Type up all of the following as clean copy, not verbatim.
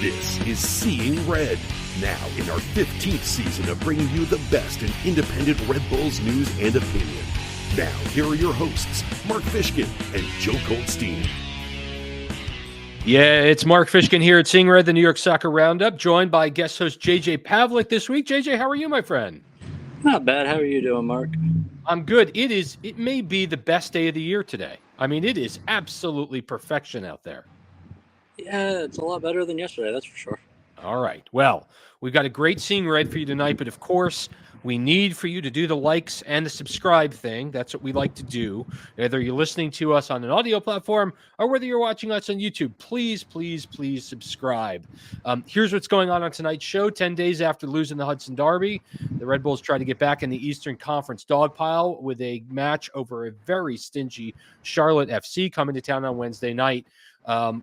This is Seeing Red, now in our 15th season of bringing you the best in independent Red Bulls news and opinion. Now, here are your hosts, Mark Fishkin and Joe Goldstein. Yeah, it's Mark Fishkin here at Seeing Red, the New York Soccer Roundup, joined by guest host JJ Pavlik this week. JJ, how are you, my friend? Not bad. How are you doing, Mark? I'm good. It may be the best day of the year today. I mean, it is absolutely perfection out there. Yeah, it's a lot better than yesterday, that's for sure. All right. Well, we've got a great Seeing Red for you tonight, but of course, we need for you to do the likes and the subscribe thing. That's what we like to do. Whether you're listening to us on an audio platform or whether you're watching us on YouTube, please, please, please subscribe. Here's what's going on tonight's show. 10 days after losing the Hudson Derby, the Red Bulls try to get back in the Eastern Conference dogpile with a match over a very stingy Charlotte FC coming to town on Wednesday night.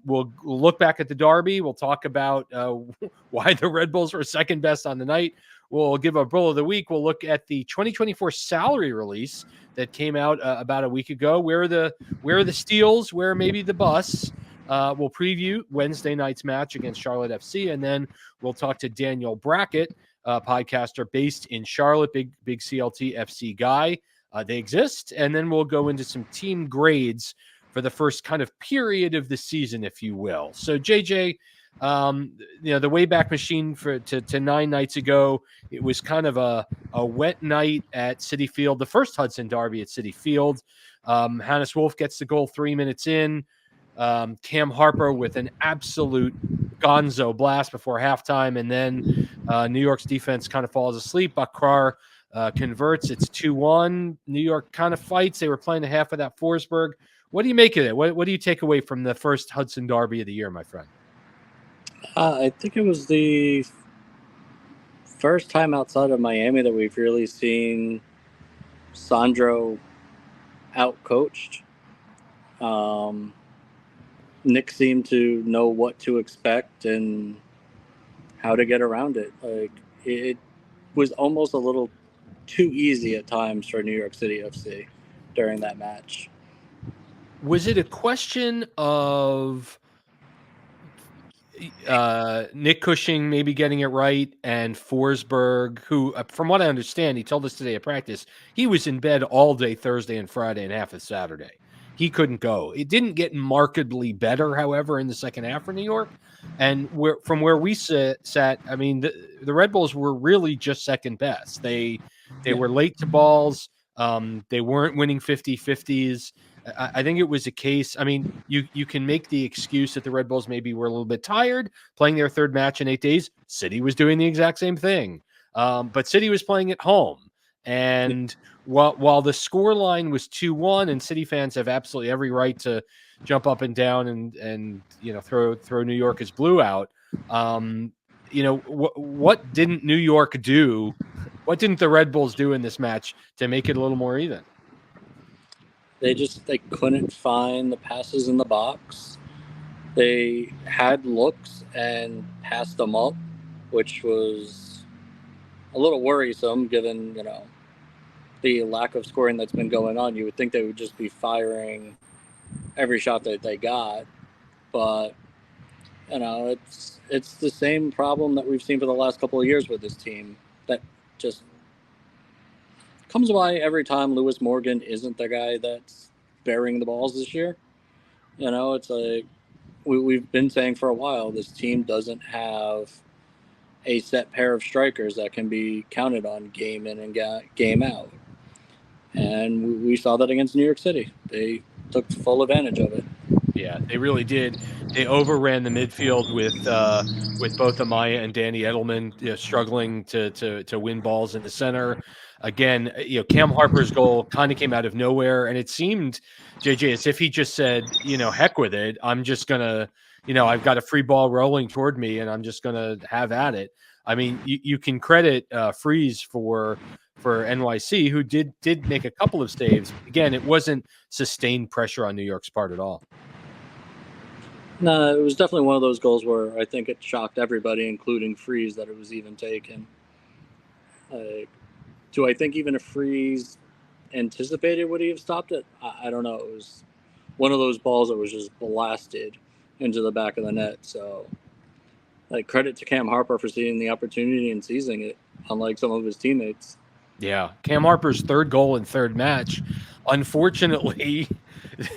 We'll look back at the Derby. We'll talk about why the Red Bulls were second best on the night. We'll give a Bull of the Week. We'll look at the 2024 salary release that came out about a week ago. Where are the steals? Where maybe the busts? We'll preview Wednesday night's match against Charlotte FC, and then we'll talk to Danny Brackett, podcaster based in Charlotte, big CLT FC guy. They exist, and then we'll go into some team grades for the first kind of period of the season, if you will. So, JJ, the Wayback Machine to 9 nights ago, it was kind of a wet night at Citi Field, the first Hudson Derby at Citi Field. Hannes Wolf gets the goal 3 minutes in. Cam Harper with an absolute gonzo blast before halftime, and then New York's defense kind of falls asleep. Bakrar converts. It's 2-1. New York kind of fights. They were playing the half without Forsberg. What do you make of it? What do you take away from the first Hudson Derby of the year, my friend? I think it was the first time outside of Miami that we've really seen Sandro out-coached. Nick seemed to know what to expect and how to get around it. Like, it was almost a little too easy at times for New York City FC during that match. Was it a question of Nick Cushing maybe getting it right and Forsberg, who, from what I understand, he told us today at practice, he was in bed all day Thursday and Friday and half of Saturday. He couldn't go. It didn't get markedly better, however, in the second half for New York. And from where we sat, I mean, the Red Bulls were really just second best. They were late to balls. They weren't winning 50-50s. I think it was a case. I mean, you can make the excuse that the Red Bulls maybe were a little bit tired playing their third match in 8 days. City was doing the exact same thing, but City was playing at home. And while the score line was 2-1, and City fans have absolutely every right to jump up and down and throw New York as blue out. What didn't New York do? What didn't the Red Bulls do in this match to make it a little more even? They couldn't find the passes in the box. They had looks and passed them up, which was a little worrisome given, the lack of scoring that's been going on. You would think they would just be firing every shot that they got. But, it's the same problem that we've seen for the last couple of years with this team that just comes by every time. Lewis Morgan isn't the guy that's burying the balls this year. It's like we've been saying for a while, this team doesn't have a set pair of strikers that can be counted on game in and game out. And we saw that against New York City. They took full advantage of it. Yeah, they really did. They overran the midfield with both Amaya and Danny Edelman struggling to win balls in the center. Again, Cam Harper's goal kind of came out of nowhere, and it seemed, JJ, as if he just said, heck with it. I'm just gonna, I've got a free ball rolling toward me, and I'm just gonna have at it. I mean, you can credit Freeze for NYC, who did make a couple of saves. Again, it wasn't sustained pressure on New York's part at all. No, it was definitely one of those goals where I think it shocked everybody, including Freeze, that it was even taken. Do I think even if Freeze anticipated, would he have stopped it? I don't know. It was one of those balls that was just blasted into the back of the net. So like credit to Cam Harper for seeing the opportunity and seizing it, unlike some of his teammates. Yeah, Cam Harper's third goal in third match. Unfortunately,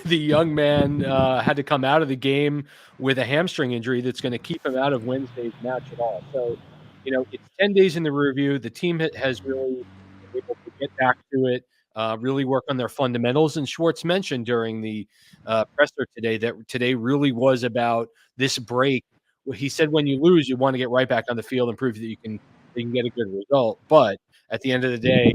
the young man had to come out of the game with a hamstring injury that's going to keep him out of Wednesday's match at all. So, it's 10 days in the review. The team has really been able to get back to it, really work on their fundamentals. And Schwartz mentioned during the presser today that today really was about this break. He said when you lose, you want to get right back on the field and prove that you can get a good result. But at the end of the day,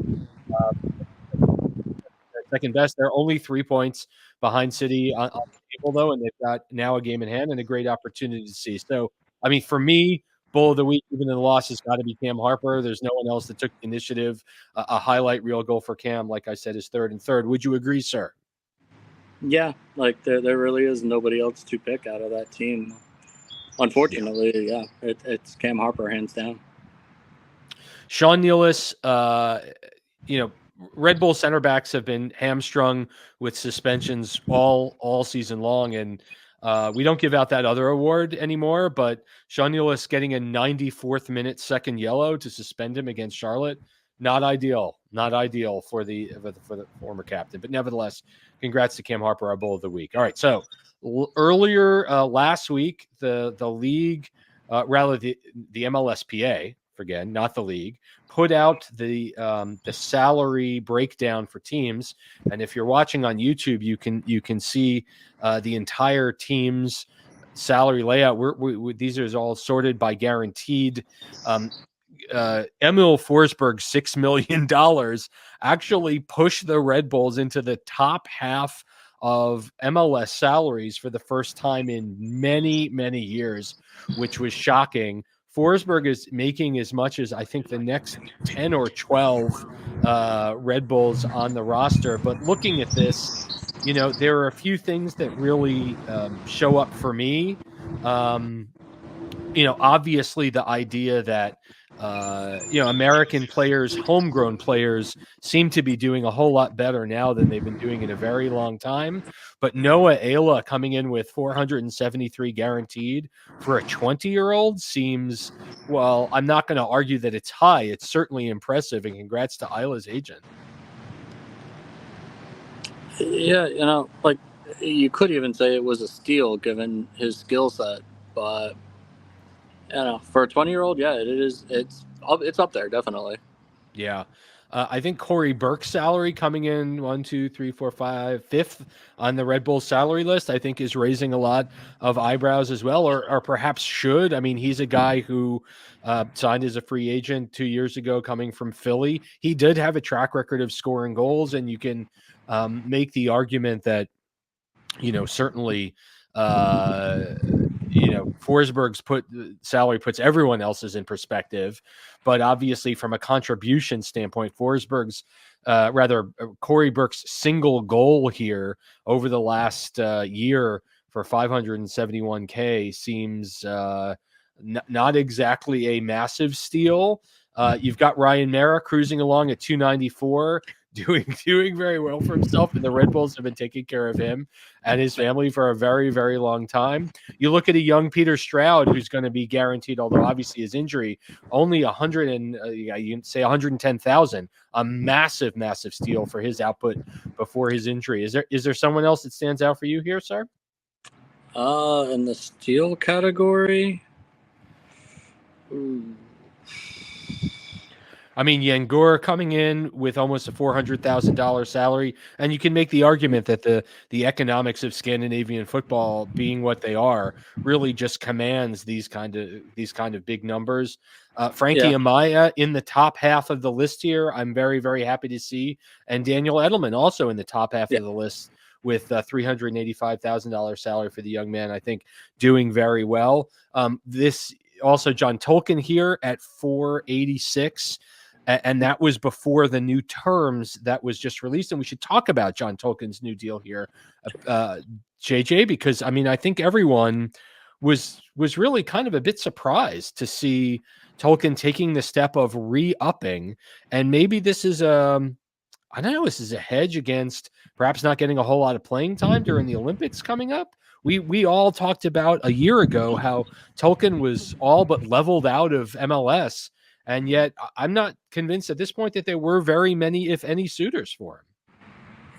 second best. They're only 3 points behind City on the table, though, and they've got now a game in hand and a great opportunity to see. So, I mean, for me, bull of the week, even in the loss, has got to be Cam Harper. There's no one else that took the initiative. A highlight reel goal for Cam, like I said, is third and third. Would you agree, sir? Yeah, like there really is nobody else to pick out of that team. Unfortunately, yeah, it's Cam Harper hands down. Sean Nealis, Red Bull center backs have been hamstrung with suspensions all season long, and we don't give out that other award anymore. But Sean Nealis getting a 94th minute second yellow to suspend him against Charlotte, not ideal for the former captain. But nevertheless, congrats to Cam Harper, our Bull of the Week. All right, so earlier last week, the league, rather the MLSPA, again, not the league, put out the salary breakdown for teams. And if you're watching on YouTube, you can see the entire team's salary layout. These are all sorted by guaranteed. Emil Forsberg, $6 million, actually pushed the Red Bulls into the top half of MLS salaries for the first time in many, many years, which was shocking. Forsberg is making as much as I think the next 10 or 12 Red Bulls on the roster. But looking at this, there are a few things that really show up for me. Obviously the idea that American players, homegrown players, seem to be doing a whole lot better now than they've been doing in a very long time. But Noah Ayla coming in with 473 guaranteed for a 20-year-old seems, well, I'm not going to argue that it's high. It's certainly impressive, and congrats to Ayla's agent. Yeah, like you could even say it was a steal given his skill set, but for a 20-year-old, yeah, it is. It's up there definitely. Yeah. I think Corey Burke's salary coming in 1, 2, 3, 4, 5, fifth on the Red Bull salary list, I think is raising a lot of eyebrows as well, or perhaps should. I mean, he's a guy who signed as a free agent 2 years ago coming from Philly. He did have a track record of scoring goals, and you can make the argument that, certainly Forsberg's salary puts everyone else's in perspective, but obviously from a contribution standpoint, Forsberg's Corey Burke's single goal here over the last year for $571K seems not exactly a massive steal. You've got Ryan Mara cruising along at 294. Doing very well for himself, and the Red Bulls have been taking care of him and his family for a very, very long time. You look at a young Peter Stroud, who's going to be guaranteed, although obviously his injury, only 100 and you can say 110,000, a massive, massive steal for his output before his injury. Is there someone else that stands out for you here, sir? In the steal category. I mean, Yangor coming in with almost a $400,000 salary, and you can make the argument that the economics of Scandinavian football, being what they are, really just commands these kind of big numbers. Frankie Amaya in the top half of the list here, I'm very, very happy to see, and Daniel Edelman also in the top half of the list with a $385,000 salary for the young man. I think doing very well. This also John Tolkien here at $486. And that was before the new terms that was just released. And we should talk about John Tolkien's new deal here, JJ, because, I mean, I think everyone was really kind of a bit surprised to see Tolkien taking the step of re-upping. And maybe this is I don't know, this is a hedge against perhaps not getting a whole lot of playing time during the Olympics coming up. We all talked about a year ago how Tolkien was all but leveled out of MLS, and yet I'm not convinced at this point that there were very many, if any, suitors for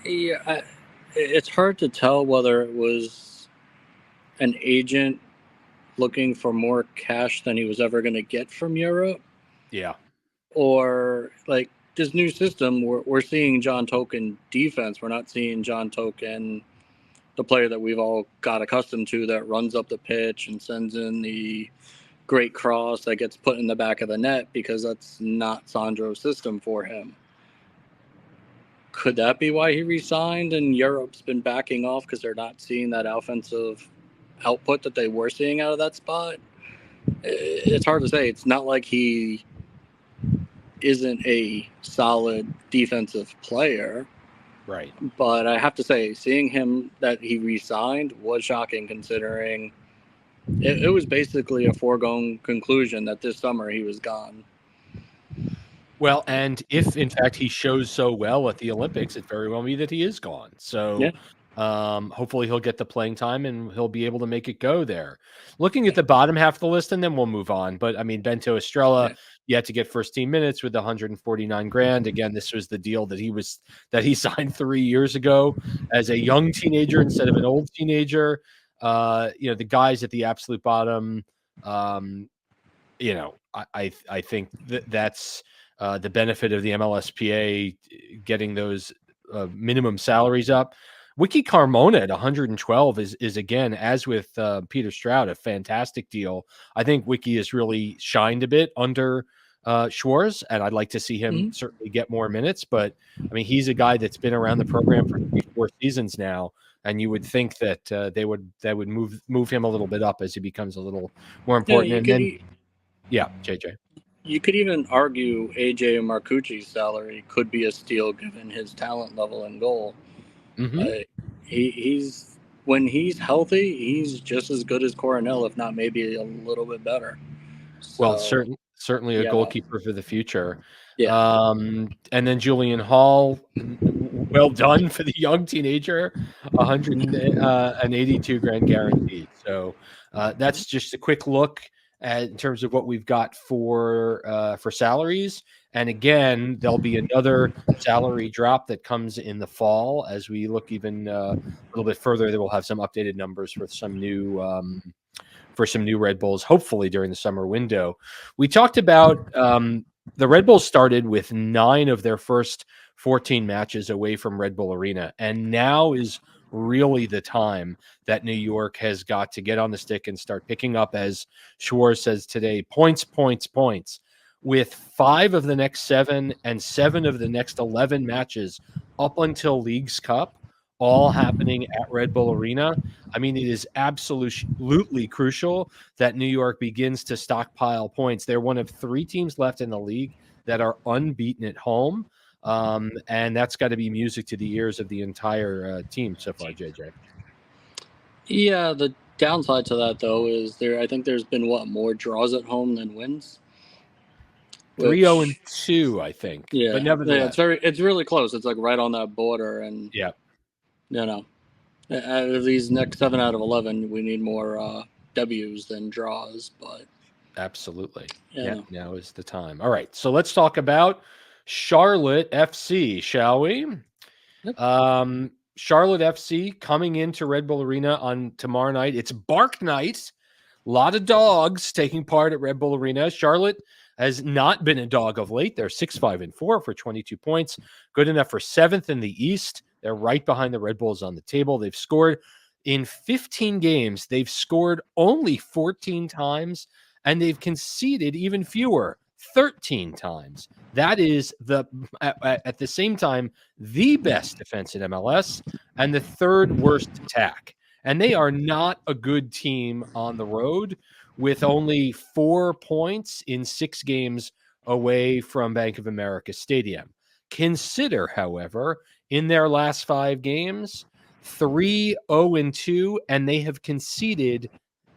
him. Yeah, it's hard to tell whether it was an agent looking for more cash than he was ever going to get from Europe, Yeah. or like this new system. We're seeing John Token defense. We're not seeing John Token, the player that we've all got accustomed to, that runs up the pitch and sends in the great cross that gets put in the back of the net, because that's not Sandro's system for him. Could that be why he resigned and Europe's been backing off because they're not seeing that offensive output that they were seeing out of that spot? It's hard to say. It's not like he isn't a solid defensive player. Right. But I have to say, seeing him that he resigned was shocking, considering it was basically a foregone conclusion that this summer he was gone. Well, and if in fact he shows so well at the Olympics, it very well be that he is gone. So Yeah. hopefully he'll get the playing time and he'll be able to make it go there. Looking at the bottom half of the list, and then we'll move on. But I mean, Bento Estrella, yet to get first team minutes with 149 grand. Again, this was the deal that he signed 3 years ago as a young teenager instead of an old teenager. The guys at the absolute bottom, I think that's the benefit of the MLSPA getting those minimum salaries up. Wiki Carmona at 112 is again, as with Peter Stroud, a fantastic deal. I think Wiki has really shined a bit under Schwartz, and I'd like to see him certainly get more minutes. But I mean, he's a guy that's been around the program for 3-4 seasons now, and you would think that they would move him a little bit up as he becomes a little more important. JJ. You could even argue AJ Marcucci's salary could be a steal given his talent level and goal. He's when he's healthy, he's just as good as Coronel, if not maybe a little bit better. So, well, certainly a goalkeeper for the future. Yeah. And then Julian Hall, well done for the young teenager, 182 grand guaranteed. So that's just a quick look in terms of what we've got for salaries. And again, there'll be another salary drop that comes in the fall as we look even a little bit further. That we'll have some updated numbers for some new Red Bulls, hopefully during the summer window. We talked about the Red Bulls started with 9 of their first 14 matches away from Red Bull Arena, and now is really the time that New York has got to get on the stick and start picking up, as Schwartz says today, points, with 5 of the next 7 and 7 of the next 11 matches up until Leagues Cup, all happening at Red Bull Arena. I mean, it is absolutely crucial that New York begins to stockpile points. They're one of 3 teams left in the league that are unbeaten at home. And that's got to be music to the ears of the entire team so far, JJ. Yeah, the downside to that, though, is I think there's been, more draws at home than wins? 3-0-2, I think. Yeah, but nevertheless, it's really close. It's like right on that border, and out of these next 7 out of 11, we need more W's than draws. But absolutely, now is the time. All right, so let's talk about Charlotte FC, shall we? Yep. Charlotte FC coming into Red Bull Arena on tomorrow night. It's Bark Night. A lot of dogs taking part at Red Bull Arena. Charlotte has not been a dog of late. They're 6-5-4 for 22 points. Good enough for 7th in the East. They're right behind the Red Bulls on the table. They've scored in 15 games. They've scored only 14 times, and they've conceded even fewer, 13 times. That is at the same time the best defense in MLS and the 3rd worst attack. And they are not a good team on the road, with only 4 points in 6 games away from Bank of America Stadium. Consider, however, in their last 5 games, 3-0-2, and they have conceded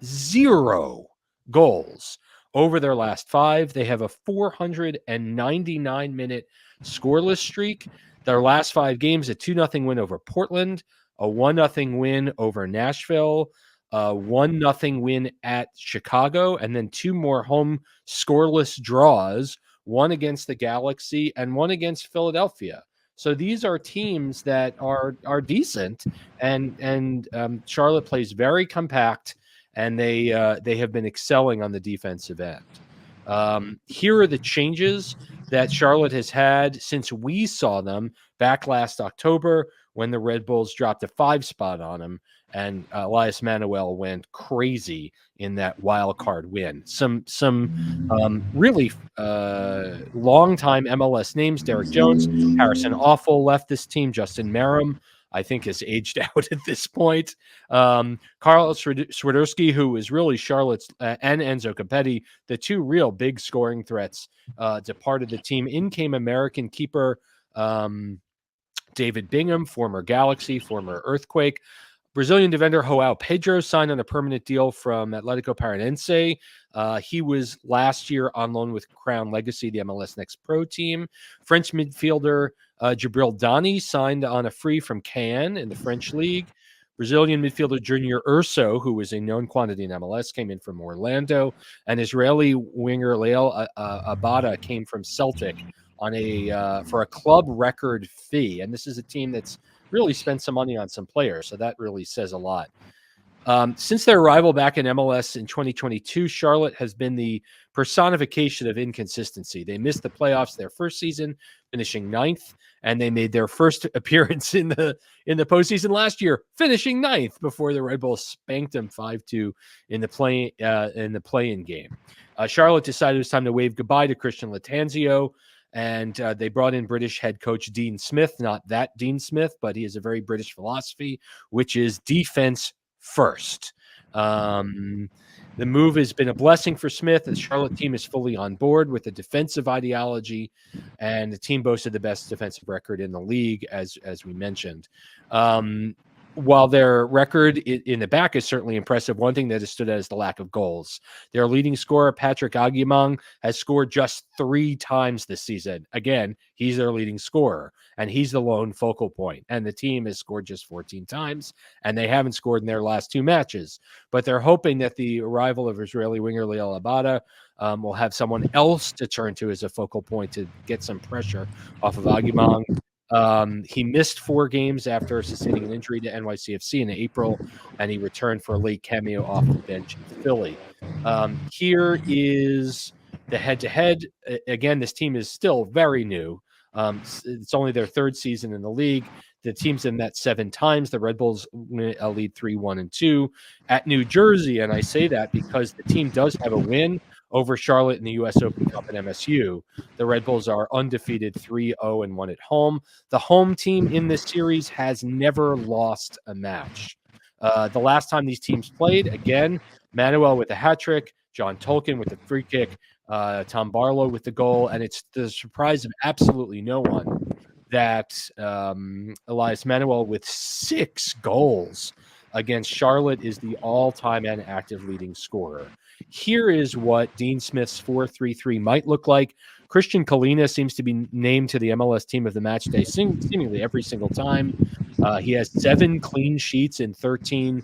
0 goals. Over their last 5, they have a 499-minute scoreless streak. Their last 5 games, a 2-0 win over Portland, a 1-0 win over Nashville, a 1-0 win at Chicago, and then 2 more home scoreless draws, one against the Galaxy and one against Philadelphia. So these are teams that are decent, and Charlotte plays very compact, and they have been excelling on the defensive end. Here are the changes that Charlotte has had since we saw them back last October when the Red Bulls dropped a 5 spot on them, and Elias Manuel went crazy in that wild card win. Some really long-time MLS names: Derek Jones, Harrison Awful left this team, Justin Merrim, I think, has aged out at this point. Carl Swiderski, who is really Charlotte's, and Enzo Capetti, the 2 real big scoring threats, departed the team. In came American keeper David Bingham, former Galaxy, former Earthquake. Brazilian defender João Pedro signed on a permanent deal from Atlético Paranaense. He was last year on loan with Crown Legacy, the MLS Next Pro team. French midfielder Djibril Dani signed on a free from Caen in the French league. Brazilian midfielder Junior Urso, who was a known quantity in MLS, came in from Orlando. And Israeli winger Lael Abada came from Celtic on for a club record fee. And this is a team that's really spent some money on some players, so that really says a lot. Since their arrival back in MLS in 2022, Charlotte has been the personification of inconsistency. They missed the playoffs their first season, finishing 9th, and they made their first appearance in the postseason last year, finishing 9th before the Red Bulls spanked them 5-2 in the play-in game. Charlotte decided it was time to wave goodbye to Christian Lattanzio, and they brought in British head coach Dean Smith, not that Dean Smith, but he has a very British philosophy, which is defense first. The move has been a blessing for Smith. The Charlotte team is fully on board with the defensive ideology, and the team boasted the best defensive record in the league, as we mentioned. While their record in the back is certainly impressive, one thing that has stood out is the lack of goals. Their leading scorer, Patrick Aguimang, has scored just 3 times this season. Again, he's their leading scorer, and he's the lone focal point. And the team has scored just 14 times, and they haven't scored in their last 2 matches. But they're hoping that the arrival of Israeli winger Lael Abada will have someone else to turn to as a focal point to get some pressure off of Aguimang. He missed 4 games after sustaining an injury to NYCFC in April, and he returned for a late cameo off the bench in Philly. Here is the head-to-head. Again, this team is still very new. It's only their 3rd season in the league. The teams have met 7 times. The Red Bulls lead 3-1-2 at New Jersey, and I say that because the team does have a win over Charlotte in the U.S. Open Cup and MSU. The Red Bulls are undefeated 3-0-1 at home. The home team in this series has never lost a match. The last time these teams played, again, Manuel with a hat trick, John Tolkien with the free kick, Tom Barlow with the goal, and it's the surprise of absolutely no one that Elias Manuel with 6 goals against Charlotte is the all-time and active leading scorer. Here is what Dean Smith's 4-3-3 might look like. Christian Kalina seems to be named to the MLS team of the match day seemingly every single time. He has 7 clean sheets and 13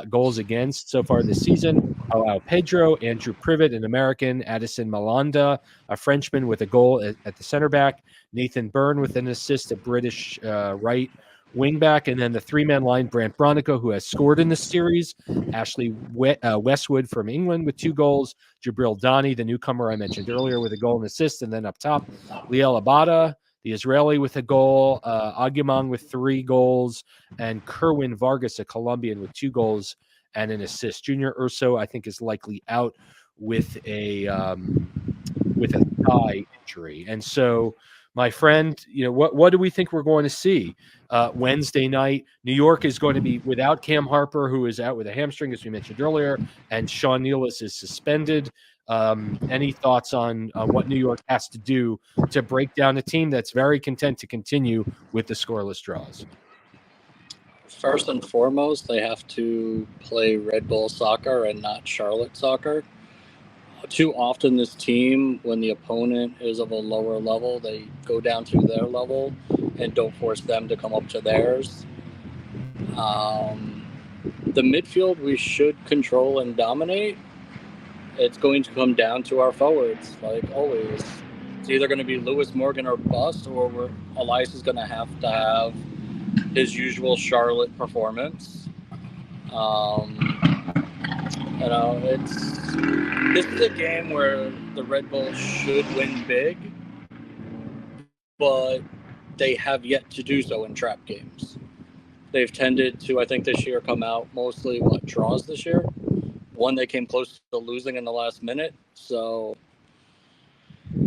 goals against so far this season. Pedro, Andrew Privet, an American, Addison Malanda, a Frenchman with a goal at the center back, Nathan Byrne with an assist, a British right wing back, and then the 3-man line, Brant Bronico, who has scored in this series, Ashley Westwood from England with 2 goals, Djibril Dani, the newcomer I mentioned earlier, with a goal and assist, and then up top, Lael Abada, the Israeli, with a goal, Aguimang with 3 goals, and Kerwin Vargas, a Colombian, with 2 goals and an assist. Junior Urso, I think, is likely out with a thigh injury, and so, my friend, what do we think we're going to see Wednesday night? New York is going to be without Cam Harper, who is out with a hamstring, as we mentioned earlier, and Sean Nealis is suspended. Any thoughts on what New York has to do to break down a team that's very content to continue with the scoreless draws? First and foremost, they have to play Red Bull soccer and not Charlotte soccer. Too often this team, when the opponent is of a lower level, they go down to their level and don't force them to come up to theirs. The midfield we should control and dominate. It's going to come down to our forwards, like always. It's either going to be Lewis Morgan or bust, or Elias is going to have his usual Charlotte performance. This is a game where the Red Bulls should win big, but they have yet to do so in trap games. They've tended to, I think this year, come out mostly draws this year. One they came close to losing in the last minute, so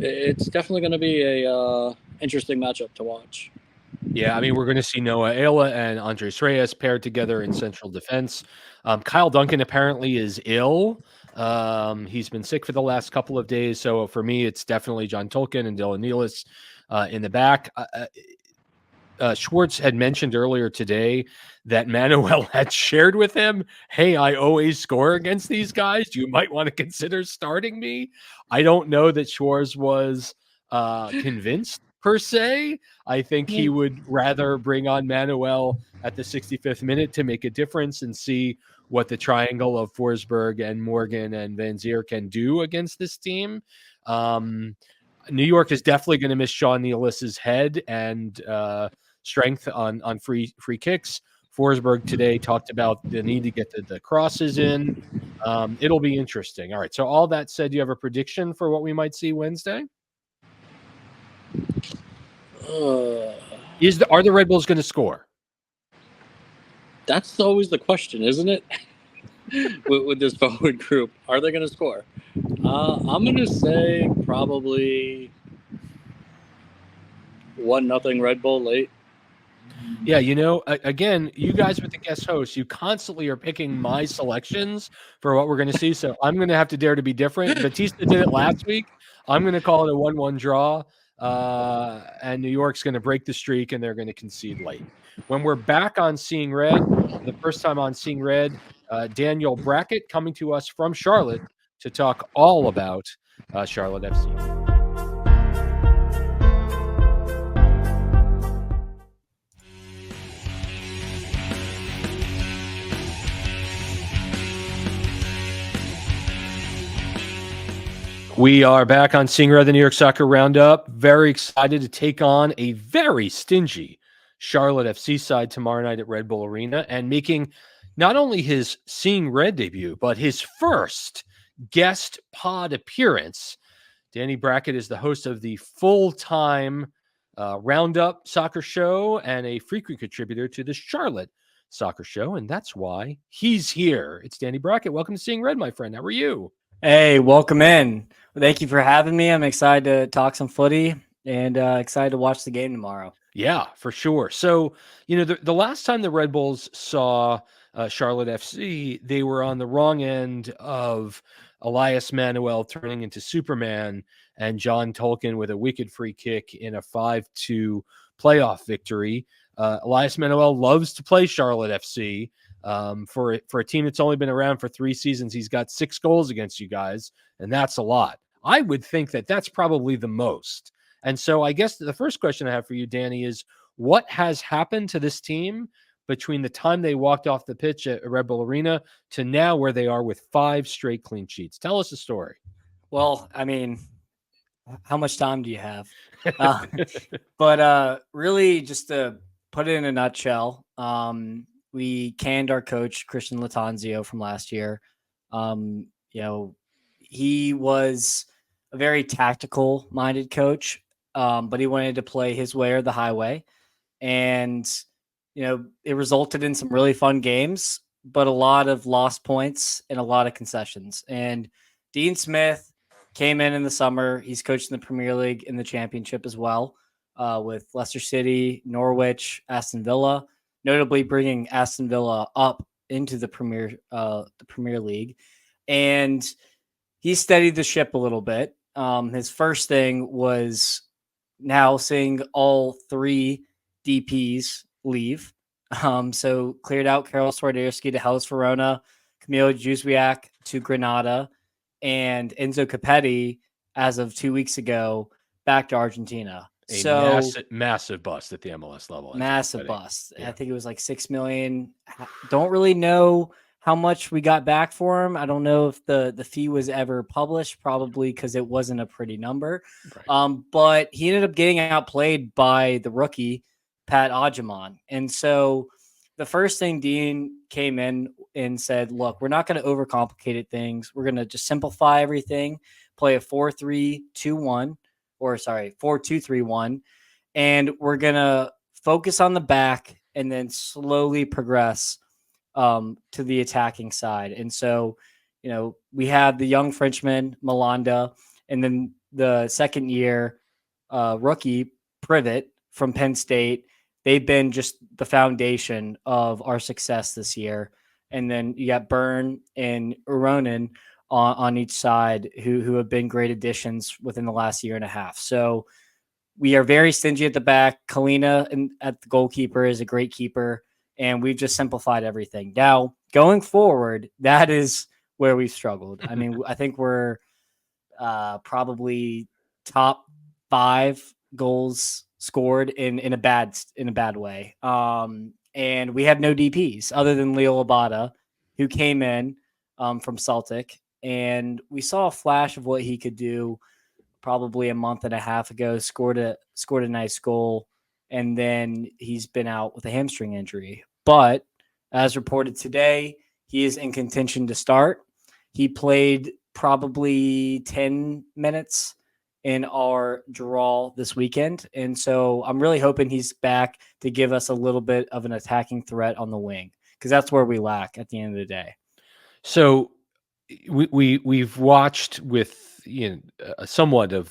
it's definitely going to be a interesting matchup to watch. Yeah, I mean, we're going to see Noah Ayala and Andres Reyes paired together in central defense. Kyle Duncan apparently is ill. He's been sick for the last couple of days. So for me, it's definitely John Tolkien and Dylan Nealis in the back. Schwartz had mentioned earlier today that Manuel had shared with him, hey, I always score against these guys. You might want to consider starting me. I don't know that Schwartz was convinced per se. I think he would rather bring on Manuel at the 65th minute to make a difference and see what the triangle of Forsberg and Morgan and Van Zier can do against this team. New York is definitely going to miss Sean Nealis' head and strength on free kicks. Forsberg today talked about the need to get the crosses in. It'll be interesting. All right. So all that said, do you have a prediction for what we might see Wednesday? Are the Red Bulls going to score? That's always the question, isn't it? with this forward group, are they going to score? I'm going to say probably 1-0 Red Bull late. Yeah, again, you guys with the guest hosts, you constantly are picking my selections for what we're going to see. So I'm going to have to dare to be different. Batista did it last week. I'm going to call it a 1-1 draw. And New York's going to break the streak and they're going to concede late. When we're back on Seeing Red, the first time on Seeing Red, Danny Brackett coming to us from Charlotte to talk all about Charlotte FC. We are back on Seeing Red, the New York Soccer Roundup. Very excited to take on a very stingy Charlotte FC side tomorrow night at Red Bull Arena, and making not only his Seeing Red debut, but his first guest pod appearance. Danny Brackett is the host of the full-time Roundup Soccer Show and a frequent contributor to the Charlotte Soccer Show, and that's why he's here. It's Danny Brackett. Welcome to Seeing Red, my friend. How are you? Hey, welcome in. Thank you for having me. I'm excited to talk some footy and excited to watch the game tomorrow. Yeah, for sure. So, the last time the Red Bulls saw Charlotte FC, they were on the wrong end of Elias Manuel turning into Superman and John Tolkien with a wicked free kick in a 5-2 playoff victory. Elias Manuel loves to play Charlotte FC. For a team that's only been around for 3 seasons, he's got 6 goals against you guys, and that's a lot. I would think that that's probably the most. And so I guess the first question I have for you, Danny, is what has happened to this team between the time they walked off the pitch at Red Bull Arena to now where they are with 5 straight clean sheets? Tell us the story. Well, I mean, how much time do you have? But really, just to put it in a nutshell, we canned our coach, Christian Latanzio, from last year. He was a very tactical-minded coach, but he wanted to play his way or the highway. And, it resulted in some really fun games, but a lot of lost points and a lot of concessions. And Dean Smith came in the summer. He's coached in the Premier League in the Championship as well, with Leicester City, Norwich, Aston Villa, notably bringing Aston Villa up into the Premier League. And he steadied the ship a little bit. His first thing was now seeing all 3 DPs leave. So cleared out Karol Swiderski to Hellas Verona, Camilo Józwiak to Granada, and Enzo Capetti, as of 2 weeks ago, back to Argentina. So massive bust at the MLS level. massive bust. Yeah. I think it was like $6 million. Don't really know how much we got back for him. I don't know if the fee was ever published, probably because it wasn't a pretty number. Right. But he ended up getting outplayed by the rookie, Pat Ajiman. And so the first thing Dean came in and said, look, we're not going to overcomplicate things. We're going to just simplify everything, play a 4-3-2-1, or sorry, 4-2-3-1. And we're going to focus on the back and then slowly progress to the attacking side. And so, we had the young Frenchman, Malanda, and then the second year rookie, Privet from Penn State. They've been just the foundation of our success this year. And then you got Byrne and Uronen on each side who have been great additions within the last year and a half. So we are very stingy at the back. Kalina at the goalkeeper is a great keeper, and we've just simplified everything. Now, going forward, that is where we've struggled. I mean, I think we're probably top 5 goals scored in a bad way. And we have no DPs other than Leo Labata, who came in from Celtic, and we saw a flash of what he could do probably a month and a half ago, scored a nice goal, and then he's been out with a hamstring injury. But as reported today, he is in contention to start. He played probably 10 minutes in our draw this weekend. And so I'm really hoping he's back to give us a little bit of an attacking threat on the wing, because that's where we lack at the end of the day. So we've watched with somewhat of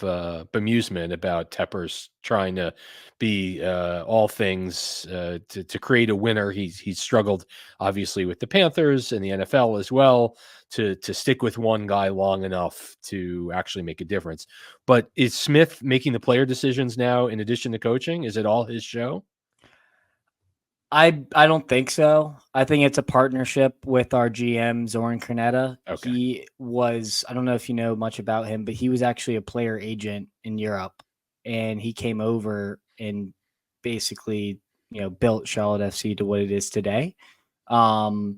bemusement about Tepper's trying to be all things to create a winner. He's struggled obviously with the Panthers and the NFL as well to stick with one guy long enough to actually make a difference. But is Smith making the player decisions now in addition to coaching? Is it all his show? I don't think so. I think it's a partnership with our GM, Zoran Cornetta. Okay. He was, I don't know if you know much about him, but he was actually a player agent in Europe, and he came over and basically, built Charlotte FC to what it is today. Obviously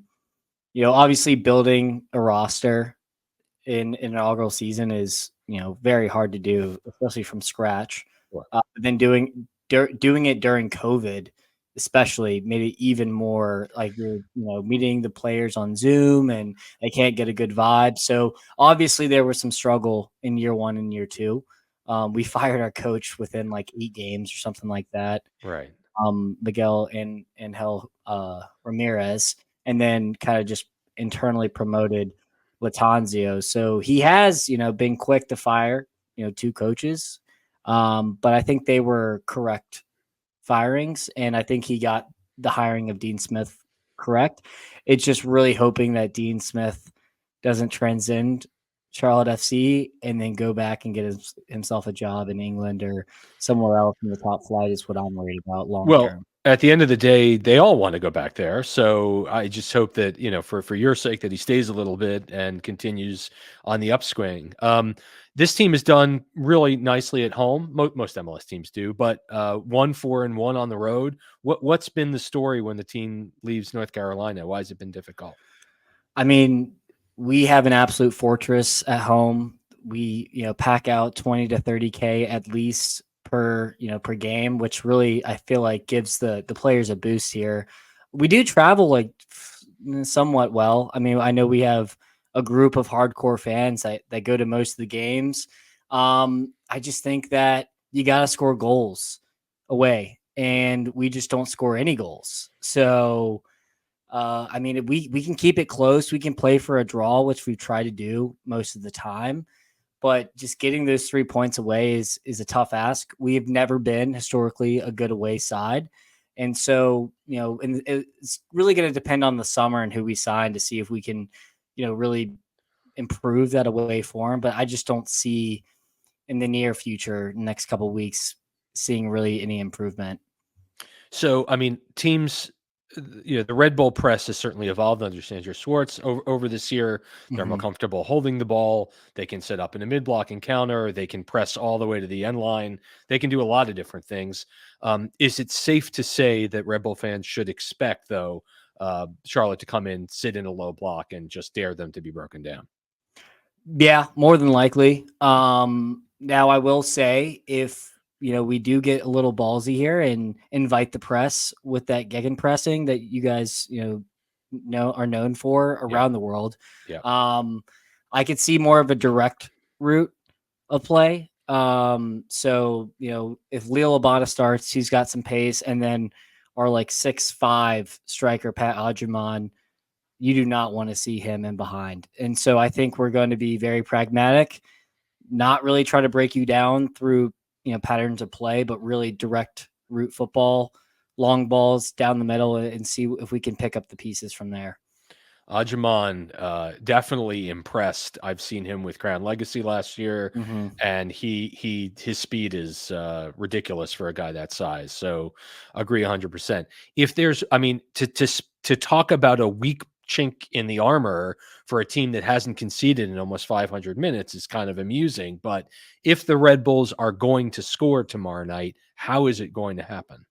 building a roster in an inaugural season is, very hard to do, especially from scratch. Sure. But then doing it during COVID, especially, made it even more like you're, meeting the players on Zoom and they can't get a good vibe. So obviously there was some struggle in year 1 and year 2. We fired our coach within like 8 games or something like that. Right. Miguel and Angel Ramirez, and then kind of just internally promoted Latanzio. So he has, been quick to fire, 2 coaches. But I think they were correct firings, and I think he got the hiring of Dean Smith correct. It's just really hoping that Dean Smith doesn't transcend Charlotte FC and then go back and get himself a job in England or somewhere else in the top flight is what I'm worried about long term. At the end of the day, they all want to go back there. So I just hope that, for your sake, that he stays a little bit and continues on the upswing. This team has done really nicely at home. Most MLS teams do, but 1-4-1 on the road. What's been the story when the team leaves North Carolina? Why has it been difficult? I mean, we have an absolute fortress at home. We, pack out 20 to 30K at least per game, which really I feel like gives the players a boost here. We do travel like somewhat well. I mean, I know we have a group of hardcore fans that go to most of the games. I just think that you got to score goals away, and we just don't score any goals. So, I mean, we can keep it close. We can play for a draw, which we try to do most of the time. But just getting those 3 points away is a tough ask. We have never been historically a good away side. And so, and it's really going to depend on the summer and who we sign to see if we can, really improve that away form. But I just don't see in the near future, next couple of weeks, seeing really any improvement. So, I mean, teams the Red Bull press has certainly evolved under Sandra Schwartz over this year. They're more comfortable holding the ball. They can set up in a mid-block and counter. They can press all the way to the end line. They can do a lot of different things. Is it safe to say that Red Bull fans should expect, though, Charlotte to come in, sit in a low block, and just dare them to be broken down? Yeah, more than likely. Now I will say, if we do get a little ballsy here and invite the press with that gegenpressing that you guys are known for around the world. Yeah. I could see more of a direct route of play. So if Leo Labata starts, he's got some pace, and then our 6'5" striker Pat Adjaman, you do not want to see him in behind. And so I think we're going to be very pragmatic, not really try to break you down through patterns of play, but really direct route football, long balls down the middle, and see if we can pick up the pieces from there. Adjaman, definitely impressed. I've seen him with Crown Legacy last year, and his speed is ridiculous for a guy that size. So agree 100%. If there's, to talk about a weak chink in the armor for a team that hasn't conceded in almost 500 minutes is kind of amusing. But if the Red Bulls are going to score tomorrow night, how is it going to happen?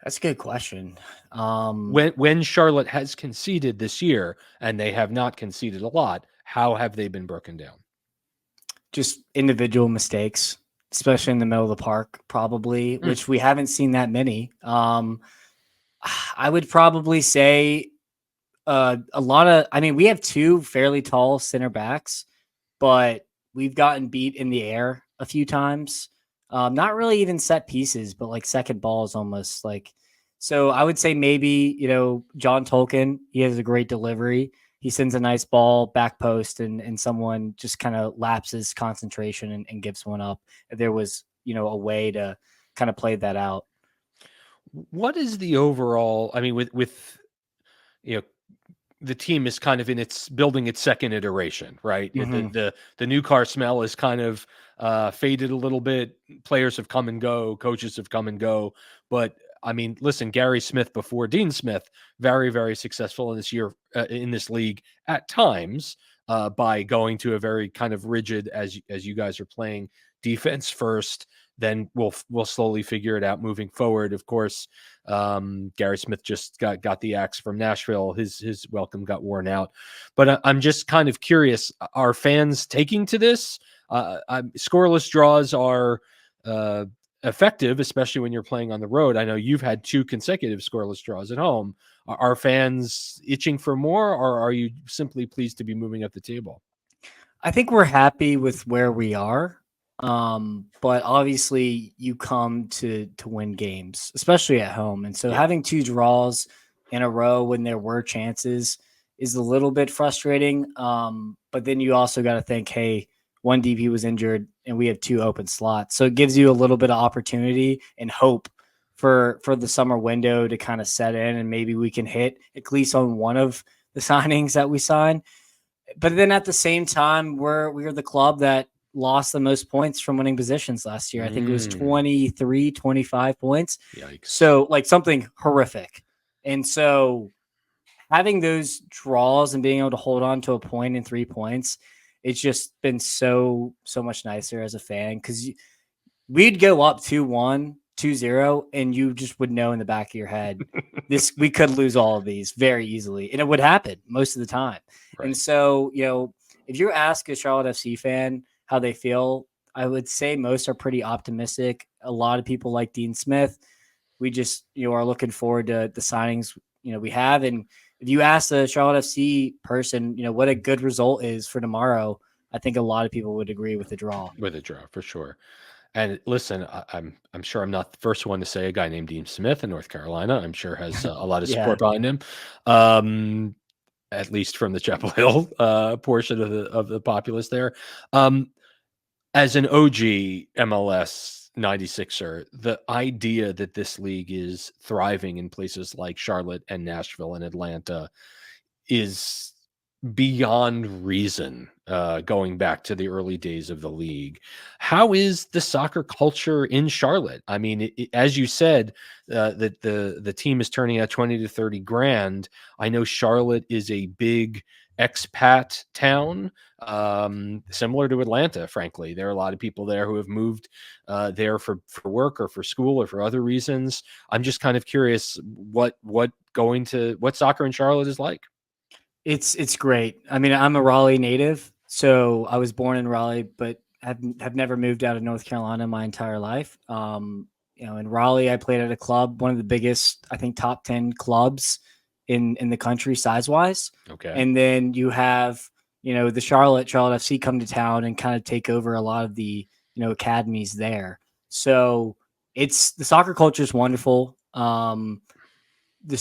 That's a good question. When Charlotte has conceded this year, and they have not conceded a lot, how have they been broken down? Just individual mistakes, especially in the middle of the park, probably, which we haven't seen that many. I would probably say a lot of, we have two fairly tall center backs, but we've gotten beat in the air a few times. Not really even set pieces, but second balls almost so I would say maybe, John Tolkien, he has a great delivery. He sends a nice ball back post and someone just kind of lapses concentration and gives one up. If there was, a way to kind of play that out. What is the overall, with the team is kind of in its building its second iteration, right? The new car smell is kind of faded a little bit. Players have come and go, coaches have come and go. But listen, Gary Smith before Dean Smith, very, very successful in this year in this league at times by going to a very kind of rigid, as you guys are playing, defense first. Then we'll slowly figure it out moving forward. Of course, Gary Smith just got the axe from Nashville. His welcome got worn out. But I'm just kind of curious, are fans taking to this? Scoreless draws are effective, especially when you're playing on the road. I know you've had 2 consecutive scoreless draws at home. Are fans itching for more, or are you simply pleased to be moving up the table? I think we're happy with where we are. But obviously you come to win games, especially at home. And so having 2 draws in a row when there were chances is a little bit frustrating. But then you also got to think, hey, one DP was injured and we have 2 open slots. So it gives you a little bit of opportunity and hope for the summer window to kind of set in, and maybe we can hit at least on one of the signings that we sign. But then at the same time, we're the club that lost the most points from winning positions last year. I think it was 23, 25 points. Yikes. So something horrific. And so having those draws and being able to hold on to a point and 3 points, it's just been so much nicer as a fan, because we'd go up 2-1, 2-0, and you just would know in the back of your head, we could lose all of these very easily. And it would happen most of the time. Right. And so, if you ask a Charlotte FC fan how they feel, I would say most are pretty optimistic. A lot of people like Dean Smith. We just, are looking forward to the signings, we have. And if you ask the Charlotte FC person, what a good result is for tomorrow, I think a lot of people would agree with the draw. With a draw, for sure. And listen, I'm sure I'm not the first one to say a guy named Dean Smith in North Carolina, I'm sure has a lot of support behind him. At least from the Chapel Hill portion of the populace there. As an OG MLS 96er, the idea that this league is thriving in places like Charlotte and Nashville and Atlanta is beyond reason, going back to the early days of the league. how is the soccer culture in Charlotte? I mean, as you said, that the team is turning out 20 to 30 grand. I know Charlotte is a big expat town, similar to Atlanta. Frankly, there are a lot of people there who have moved there for work or for school or for other reasons. I'm just kind of curious what soccer in Charlotte is like. It's great. I mean, I'm a Raleigh native, so I was born in Raleigh, but have never moved out of North Carolina my entire life. In Raleigh, I played at a club, one of the biggest, I think, top 10 clubs in the country size wise. Okay. And then you have, the Charlotte FC come to town and kind of take over a lot of the, academies there. So the soccer culture is wonderful. The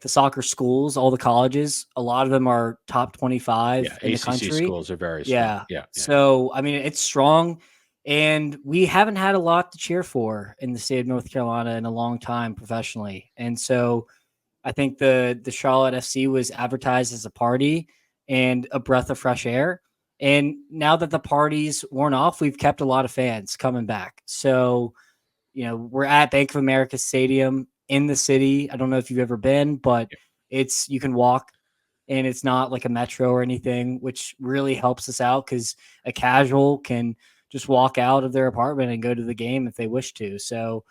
soccer schools, all the colleges, a lot of them are top 25 in the ACC country. schools are very strong. Yeah. So, I mean, it's strong, and we haven't had a lot to cheer for in the state of North Carolina in a long time professionally. And so I think the Charlotte FC was advertised as a party and a breath of fresh air. And now that the party's worn off, we've kept a lot of fans coming back. So, we're at Bank of America Stadium in the city. I don't know if you've ever been, but you can walk, and it's not like a metro or anything, which really helps us out because a casual can just walk out of their apartment and go to the game if they wish to. So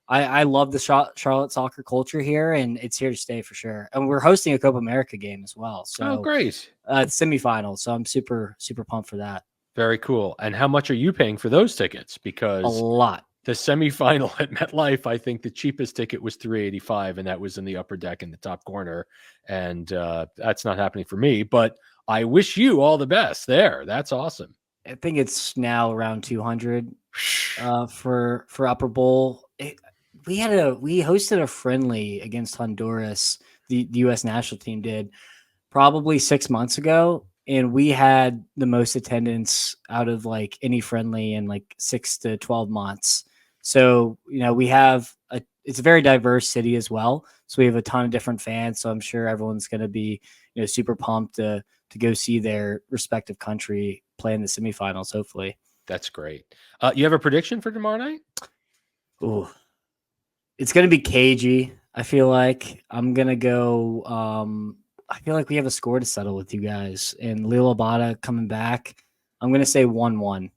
I love the Charlotte soccer culture here, and it's here to stay for sure. And we're hosting a Copa America game as well. So great. It's semifinals. So I'm super, super pumped for that. Very cool. And how much are you paying for those tickets? Because a lot. The semifinal at MetLife, I think the cheapest ticket was $385, and that was in the upper deck in the top corner. And that's not happening for me, but I wish you all the best there. That's awesome. I think it's now around 200 for Upper Bowl. We hosted a friendly against Honduras. The U.S. national team did probably 6 months ago, and we had the most attendance out of like any friendly in like 6 to 12 months. So, it's a very diverse city as well. So we have a ton of different fans. So I'm sure everyone's going to be, super pumped to go see their respective country play in the semifinals, hopefully. That's great. You have a prediction for tomorrow night? Ooh, it's going to be cagey. I feel like I'm going to go. I feel like we have a score to settle with you guys, and Lil Abada coming back. I'm going to say 1-1.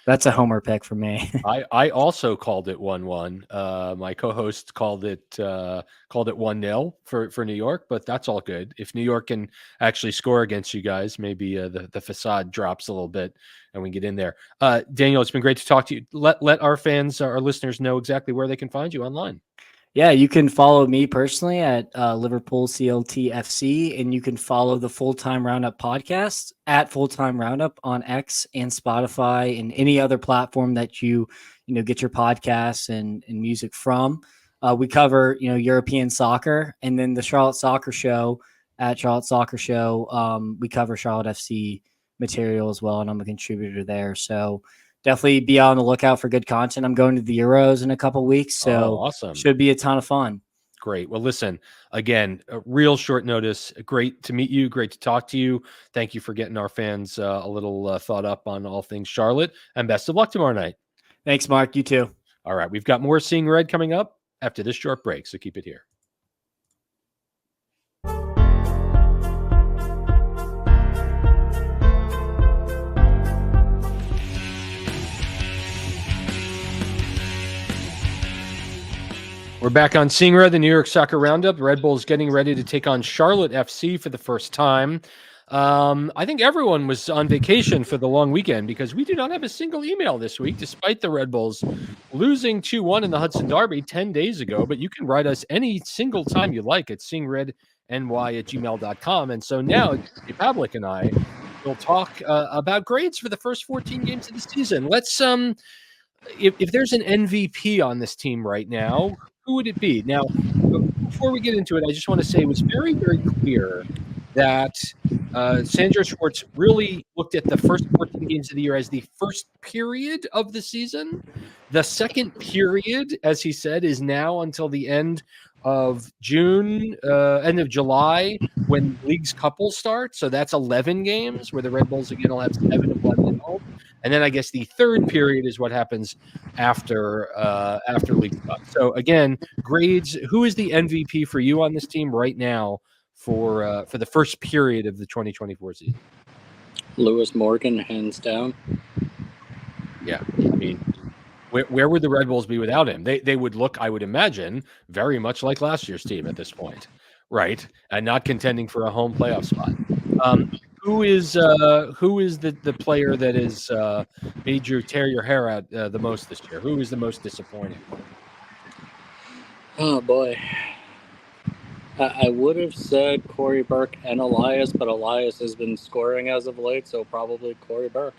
That's a homer pick for me. I also called it 1-1. My co-host called it 1-0 for New York, but that's all good. If New York can actually score against you guys, maybe the facade drops a little bit and we get in there. Daniel, it's been great to talk to you. Let our fans, our listeners know exactly where they can find you online. Yeah, you can follow me personally at Liverpool CLT FC, and you can follow the Full-Time Roundup podcast at Full-Time Roundup on X and Spotify and any other platform that you get your podcasts and music from. We cover European soccer, and then the Charlotte Soccer Show at Charlotte Soccer Show. We cover Charlotte FC material as well, and I'm a contributor there. So definitely be on the lookout for good content. I'm going to the Euros in a couple weeks, so awesome. Should be a ton of fun. Great. Well, listen, again, a real short notice. Great to meet you. Great to talk to you. Thank you for getting our fans a little thought up on all things Charlotte, and best of luck tomorrow night. Thanks, Mark. You too. All right. We've got more Seeing Red coming up after this short break, so keep it here. We're back on Seeing Red, the New York Soccer Roundup. Red Bulls getting ready to take on Charlotte FC for the first time. I think everyone was on vacation for the long weekend because we do not have a single email this week, despite the Red Bulls losing 2-1 in the Hudson Derby 10 days ago. But you can write us any single time you like at seeingredny@gmail.com. And so now, Pavlik and I will talk about grades for the first 14 games of the season. Let's if there's an MVP on this team right now, who would it be? Now, before we get into it, I just want to say it was very, very clear that Sandro Schwartz really looked at the first 14 games of the year as the first period of the season. The second period, as he said, is now until the end of June, end of July, when league's couple starts. So that's 11 games where the Red Bulls again will have 7 of 11 at home. And then I guess the third period is what happens after league cup. So again, grades. Who is the MVP for you on this team right now for the first period of the 2024 season? Lewis Morgan, hands down. Yeah, I mean, where would the Red Bulls be without him? They would look, I would imagine, very much like last year's team at this point, right? And not contending for a home playoff spot. Who is the player that has made you tear your hair out the most this year? Who is the most disappointing? Oh boy, I would have said Corey Burke and Elias, but Elias has been scoring as of late, so probably Corey Burke.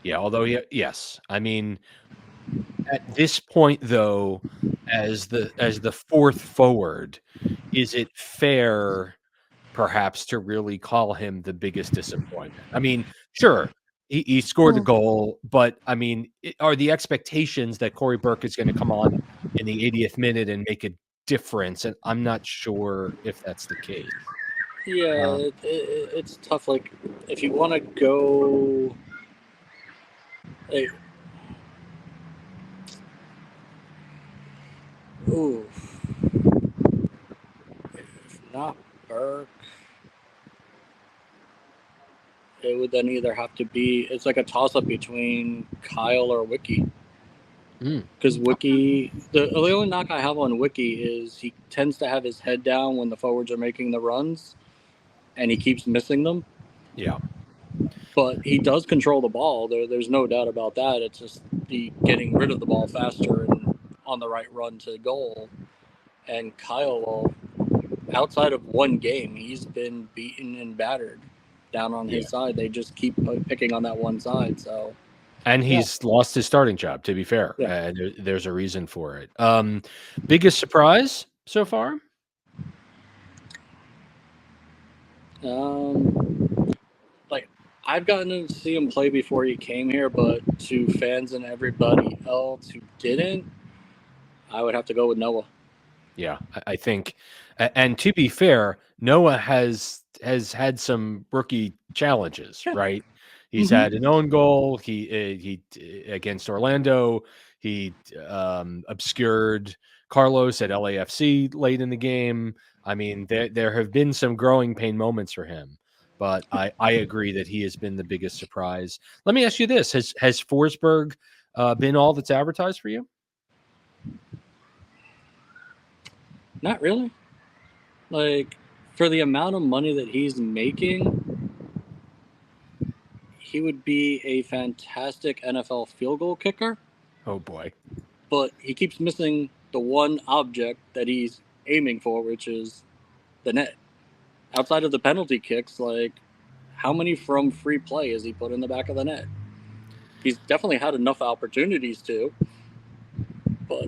Yeah, although yes, I mean, at this point though, as the fourth forward, is it fair perhaps to really call him the biggest disappointment? I mean, sure, he scored the goal, but I mean, are the expectations that Corey Burke is going to come on in the 80th minute and make a difference? And I'm not sure if that's the case. Yeah, it's tough. Like, if you want to go, like, ooh, if not Burke, it would then either have to be. It's like a toss-up between Kyle or Wiki. Because Wiki, the only knock I have on Wiki is he tends to have his head down when the forwards are making the runs, and he keeps missing them. Yeah. But he does control the ball. There's no doubt about that. It's just the getting rid of the ball faster and on the right run to goal. And Kyle, well, outside of one game, he's been beaten and battered down on his side. They just keep picking on that one side. So, and he's lost his starting job, to be fair. Yeah. There's a reason for it. Biggest surprise so far? Like, I've gotten to see him play before he came here, but to fans and everybody else who didn't, I would have to go with Noah. Yeah, I think, and to be fair, Noah has had some rookie challenges, right? He's had an own goal. He against Orlando. He obscured Carlos at LAFC late in the game. I mean, there have been some growing pain moments for him, but I agree that he has been the biggest surprise. Let me ask you this: Has Forsberg been all that's advertised for you? Not really. Like, for the amount of money that he's making, he would be a fantastic NFL field goal kicker. Oh boy. But he keeps missing the one object that he's aiming for, which is the net. Outside of the penalty kicks, like, how many from free play has he put in the back of the net? He's definitely had enough opportunities to, but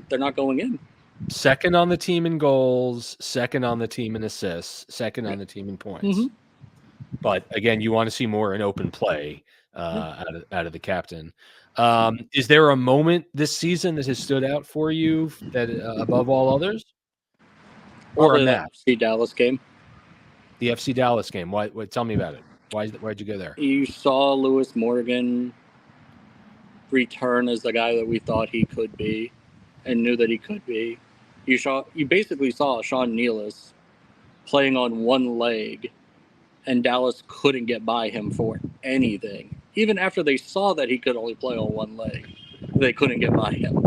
they're not going in. Second on the team in goals, second on the team in assists, second on the team in points. But again, you want to see more in open play out of the captain. Is there a moment this season that has stood out for you that above all others? Or a match? The FC Dallas game. The FC Dallas game. Why? Tell me about it. Why'd you go there? You saw Lewis Morgan return as the guy that we thought he could be and knew that he could be. You basically saw Sean Nealis playing on one leg, and Dallas couldn't get by him for anything. Even after they saw that he could only play on one leg, they couldn't get by him.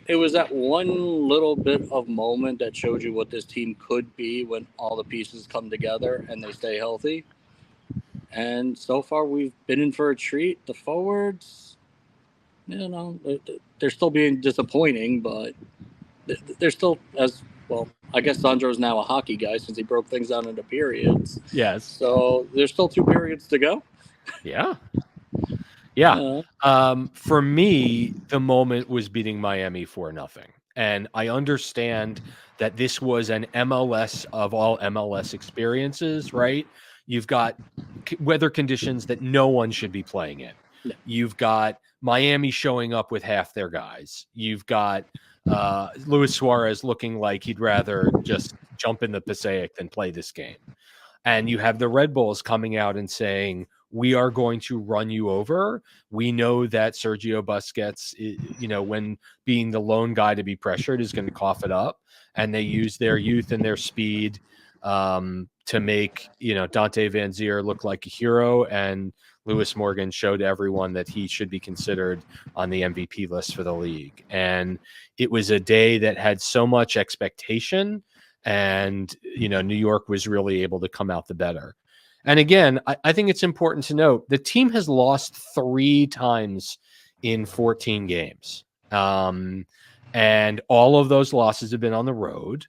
It was that one little bit of moment that showed you what this team could be when all the pieces come together and they stay healthy. And so far, we've been in for a treat. The forwards, they're still being disappointing, but they're still as well. I guess Sandro's now a hockey guy since he broke things down into periods. Yes. So there's still 2 periods to go. Yeah. For me, the moment was beating Miami 4-0. And I understand that this was an MLS of all MLS experiences, right? You've got weather conditions that no one should be playing in. No. You've got Miami showing up with half their guys. You've got Luis Suarez looking like he'd rather just jump in the Passaic than play this game. And you have the Red Bulls coming out and saying, we are going to run you over. We know that Sergio Busquets, when being the lone guy to be pressured, is going to cough it up. And they use their youth and their speed to make, Dante Van Zier look like a hero. And Lewis Morgan showed everyone that he should be considered on the MVP list for the league. And it was a day that had so much expectation. And, New York was really able to come out the better. And again, I think it's important to note the team has lost 3 times in 14 games. And all of those losses have been on the road.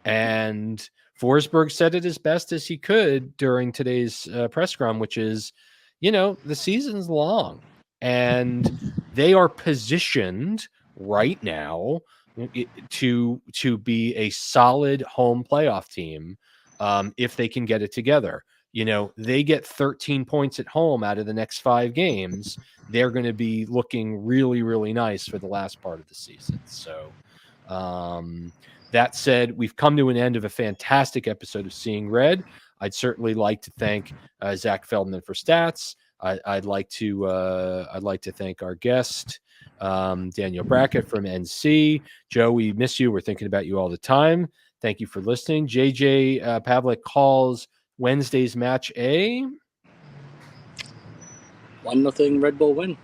And Forsberg said it as best as he could during today's press scrum, which is, the season's long and they are positioned right now to be a solid home playoff team if they can get it together. They get 13 points at home out of the next 5 games. They're going to be looking really, really nice for the last part of the season. So that said, we've come to an end of a fantastic episode of Seeing Red. I'd certainly like to thank Zach Feldman for stats. I'd like to thank our guest, Daniel Brackett from NC. Joe, we miss you. We're thinking about you all the time. Thank you for listening. JJ Pavlik calls Wednesday's match a 1-0 Red Bull win.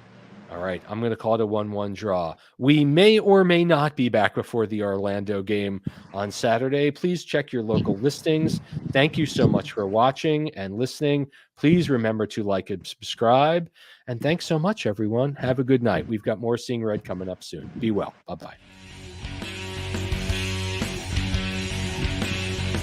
All right, I'm going to call it a 1-1 draw. We may or may not be back before the Orlando game on Saturday. Please check your local listings. Thank you so much for watching and listening. Please remember to like and subscribe. And thanks so much, everyone. Have a good night. We've got more Seeing Red coming up soon. Be well. Bye-bye.